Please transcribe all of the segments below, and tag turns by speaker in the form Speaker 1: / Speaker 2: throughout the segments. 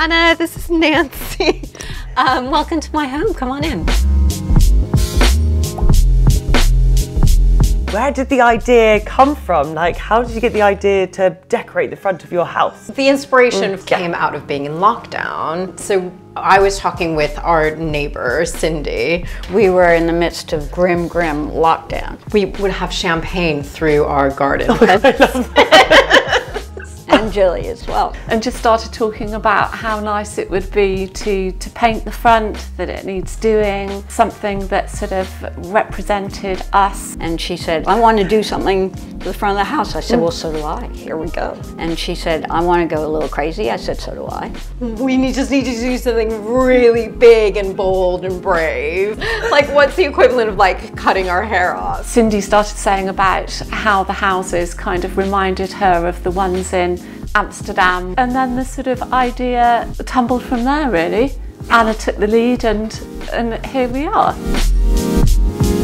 Speaker 1: Anna, this is Nancy. Welcome to my home, come on in.
Speaker 2: Where did the idea come from? Like, how did you get the idea to decorate the front of your house?
Speaker 1: The inspiration came out of being in lockdown. So I was talking with our neighbor, Cindy.
Speaker 3: We were in the midst of grim lockdown.
Speaker 1: We would have champagne through our garden.
Speaker 3: And Gilly as well.
Speaker 4: And just started talking about how nice it would be to paint the front, that it needs doing, something that sort of represented us.
Speaker 3: And she said, I want to do something to the front of the house. I said, well, so do I. Here we go. And she said, I want to go a little crazy. I said, so do I.
Speaker 1: We just need to do something really big and bold and brave. Like, what's the equivalent of like cutting our hair off?
Speaker 4: Cindy started saying about how the houses kind of reminded her of the ones in Amsterdam, and then the sort of idea tumbled from there really. Anna took the lead and here we are.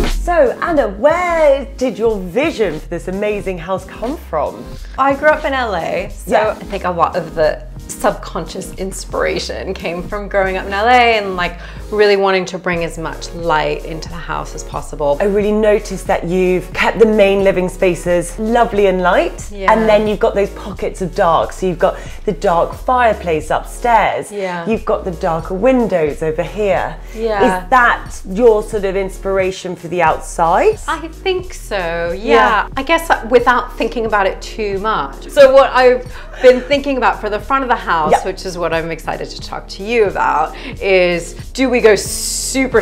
Speaker 2: So Anna, where did your vision for this amazing house come from?
Speaker 1: I grew up in LA, so
Speaker 2: Yeah.
Speaker 1: I think a lot of the subconscious inspiration came from growing up in LA and like really wanting to bring as much light into the house as possible.
Speaker 2: I really noticed that you've kept the main living spaces lovely and light, and then you've got those pockets of dark. So you've got the dark fireplace upstairs, you've got the darker windows over here. Is that your sort of inspiration for the outside?
Speaker 1: I think so, yeah. I guess without thinking about it too much. So what I've been thinking about for the front of the house, which is what I'm excited to talk to you about, is do we go super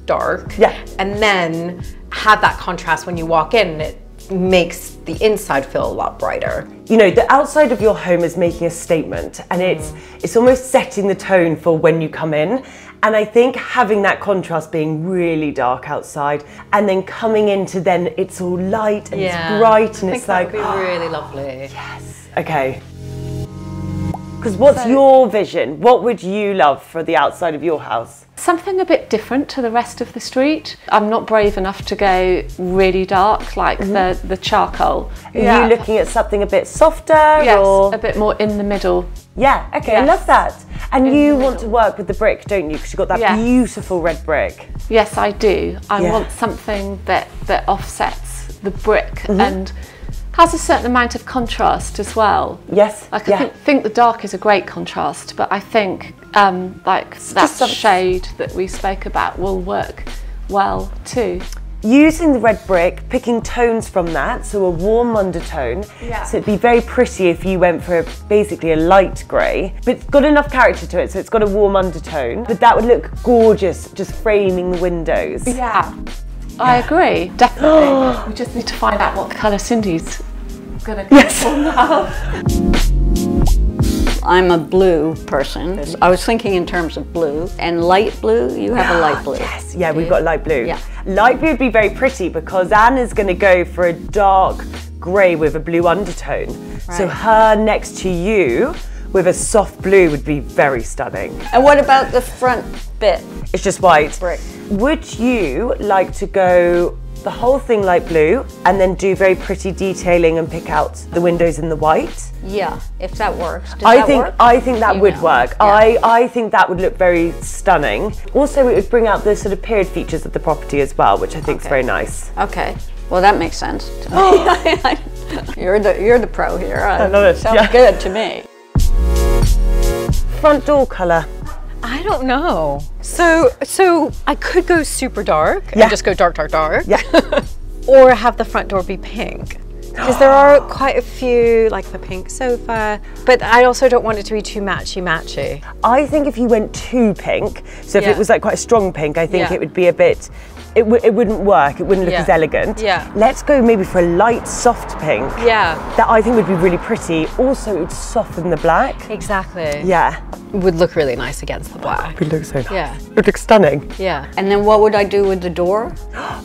Speaker 1: dark and then have that contrast when you walk in, and it makes the inside feel a lot brighter.
Speaker 2: You know, the outside of your home is making a statement, and it's almost setting the tone for when you come in. And I think having that contrast being really dark outside and then coming into then it's all light and it's bright and it's like,
Speaker 1: that would be really lovely.
Speaker 2: Yes. Okay. Because what's your vision? What would you love for the outside of your house?
Speaker 4: Something a bit different to the rest of the street. I'm not brave enough to go really dark like the charcoal.
Speaker 2: Are you looking at something a bit softer?
Speaker 4: Yes,
Speaker 2: or?
Speaker 4: a bit more in the middle.
Speaker 2: Yeah, okay, I love that. And you want to work with the brick, don't you? Because you've got that beautiful red brick.
Speaker 4: Yes, I do. I want something that offsets the brick and has a certain amount of contrast as well.
Speaker 2: Yes.
Speaker 4: I think the dark is a great contrast, but I think like that shade that we spoke about will work well too.
Speaker 2: Using the red brick, picking tones from that, so a warm undertone. So it'd be very pretty if you went for basically a light grey, but it's got enough character to it, so it's got a warm undertone. But that would look gorgeous, just framing the windows.
Speaker 4: Yeah. I agree, definitely. We just need to find out what colour Cindy's gonna go for now.
Speaker 3: I'm a blue person. I was thinking in terms of blue and light blue. You have a light blue.
Speaker 2: Yes, yeah, we've got light blue.
Speaker 3: Yeah.
Speaker 2: Light blue would be very pretty because Anna's going to go for a dark grey with a blue undertone. So her next to you with a soft blue would be very stunning.
Speaker 3: And what about the front bit?
Speaker 2: It's just white.
Speaker 3: Brick.
Speaker 2: Would you like to go the whole thing light blue and then do very pretty detailing and pick out the windows in the white?
Speaker 3: Yeah, if that works. Does
Speaker 2: I
Speaker 3: that
Speaker 2: think
Speaker 3: work?
Speaker 2: I think that would work.
Speaker 3: Yeah.
Speaker 2: I think that would look very stunning. Also, it would bring out the sort of period features of the property as well, which I think is very nice.
Speaker 3: Okay, well that makes sense to me. You're the pro here.
Speaker 2: I love it.
Speaker 3: Sounds good to me.
Speaker 2: Front door colour.
Speaker 1: I don't know. So I could go super dark and just go dark.
Speaker 2: Yeah.
Speaker 1: Or have the front door be pink. Because there are quite a few, like the pink sofa, but I also don't want it to be too matchy.
Speaker 2: I think if you went too pink, so if it was like quite a strong pink, I think it would be a bit, it wouldn't work, it wouldn't look as elegant.
Speaker 1: Yeah.
Speaker 2: Let's go maybe for a light, soft pink.
Speaker 1: Yeah.
Speaker 2: That I think would be really pretty. Also, it would soften the black.
Speaker 1: Exactly.
Speaker 2: Yeah.
Speaker 1: It would look really nice against the black.
Speaker 2: It would look so nice.
Speaker 1: Yeah.
Speaker 2: It would look stunning.
Speaker 1: Yeah.
Speaker 3: And then what would I do with the door?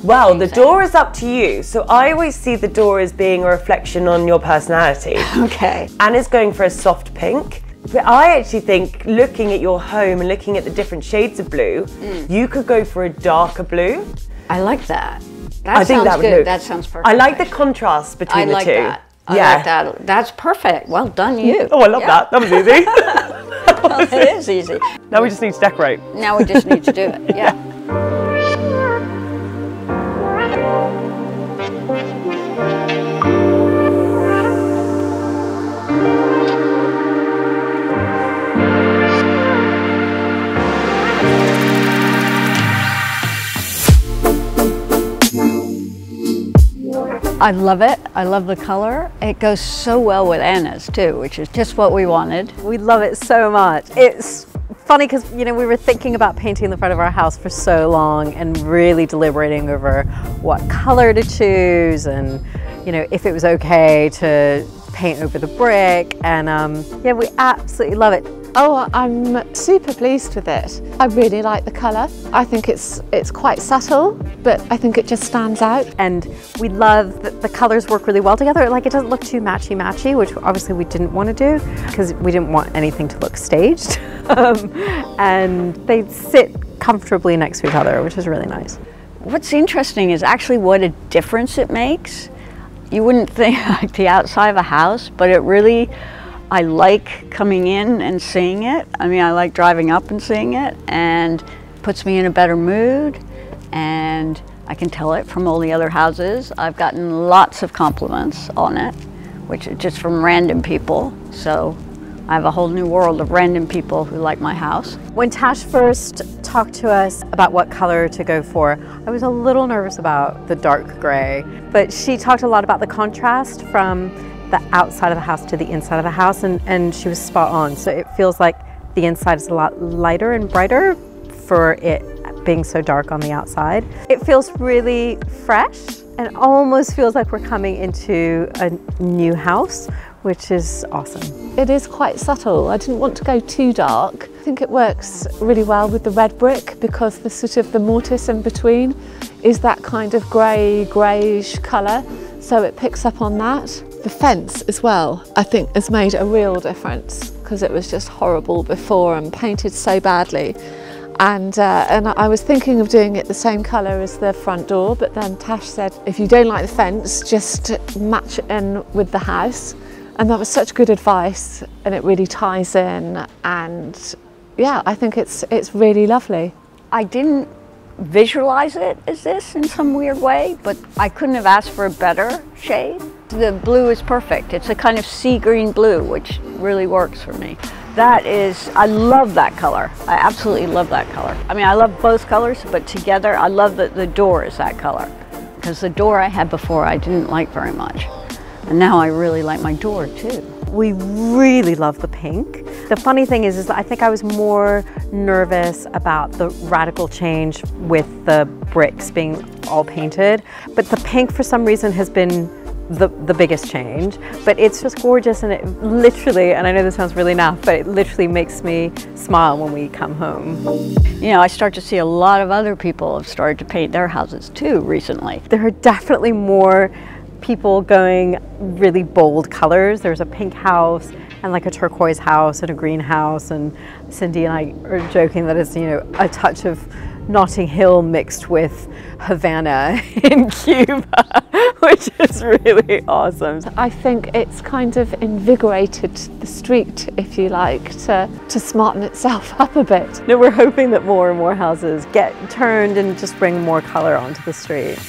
Speaker 2: Well, the door is up to you. So I always see the door as being a reflection on your personality.
Speaker 3: Okay.
Speaker 2: Anna's going for a soft pink. But I actually think, looking at your home and looking at the different shades of blue, you could go for a darker blue.
Speaker 3: I like that.
Speaker 2: I think that would
Speaker 3: good.
Speaker 2: look.
Speaker 3: That sounds perfect.
Speaker 2: I like the contrast between the two.
Speaker 3: I like that. I like that. That's perfect. Well done, you.
Speaker 2: Oh, I love that. That was easy.
Speaker 3: Well, it is easy.
Speaker 2: Now we just need to decorate.
Speaker 3: Now we just need to do it, yeah. I love it. I love the color. It goes so well with Anna's too, which is just what we wanted.
Speaker 1: We love it so much. It's funny because, you know, we were thinking about painting the front of our house for so long and really deliberating over what color to choose and, you know, if it was okay to paint over the brick. And yeah, we absolutely love it.
Speaker 4: Oh, I'm super pleased with it. I really like the colour. I think it's quite subtle, but I think it just stands out.
Speaker 1: And we love that the colours work really well together. Like, it doesn't look too matchy-matchy, which obviously we didn't want to do because we didn't want anything to look staged. And they sit comfortably next to each other, which is really nice.
Speaker 3: What's interesting is actually what a difference it makes. You wouldn't think like the outside of a house, but it really, I like coming in and seeing it. I mean, I like driving up and seeing it, and puts me in a better mood, and I can tell it from all the other houses. I've gotten lots of compliments on it, which is just from random people. So I have a whole new world of random people who like my house.
Speaker 1: When Tash first talked to us about what color to go for, I was a little nervous about the dark gray, but she talked a lot about the contrast from the outside of the house to the inside of the house, and she was spot on. So it feels like the inside is a lot lighter and brighter for it being so dark on the outside. It feels really fresh and almost feels like we're coming into a new house, which is awesome.
Speaker 4: It is quite subtle. I didn't want to go too dark. I think it works really well with the red brick because the sort of the mortise in between is that kind of greyish colour, so it picks up on that. The fence as well, I think, has made a real difference because it was just horrible before and painted so badly. And I was thinking of doing it the same colour as the front door, but then Tash said, if you don't like the fence, just match it in with the house. And that was such good advice, and it really ties in, and yeah, I think it's really lovely.
Speaker 3: I didn't visualize it as this in some weird way, but I couldn't have asked for a better shade. The blue is perfect. It's a kind of sea green blue, which really works for me. That is, I love that color. I absolutely love that color. I mean, I love both colors, but together, I love that the door is that color. Because the door I had before, I didn't like very much. And now I really like my door too.
Speaker 1: We really love the pink. The funny thing is that I think I was more nervous about the radical change with the bricks being all painted, but the pink for some reason has been the biggest change. But it's just gorgeous, and it literally, and I know this sounds really naff, but it literally makes me smile when we come home.
Speaker 3: You know, I start to see a lot of other people have started to paint their houses too recently.
Speaker 1: There are definitely more people going really bold colors. There's a pink house and like a turquoise house and a green house, and Cindy and I are joking that it's, you know, a touch of Notting Hill mixed with Havana in Cuba, which is really awesome.
Speaker 4: I think it's kind of invigorated the street, if you like, to smarten itself up a bit.
Speaker 1: No, we're hoping that more and more houses get turned and just bring more color onto the street.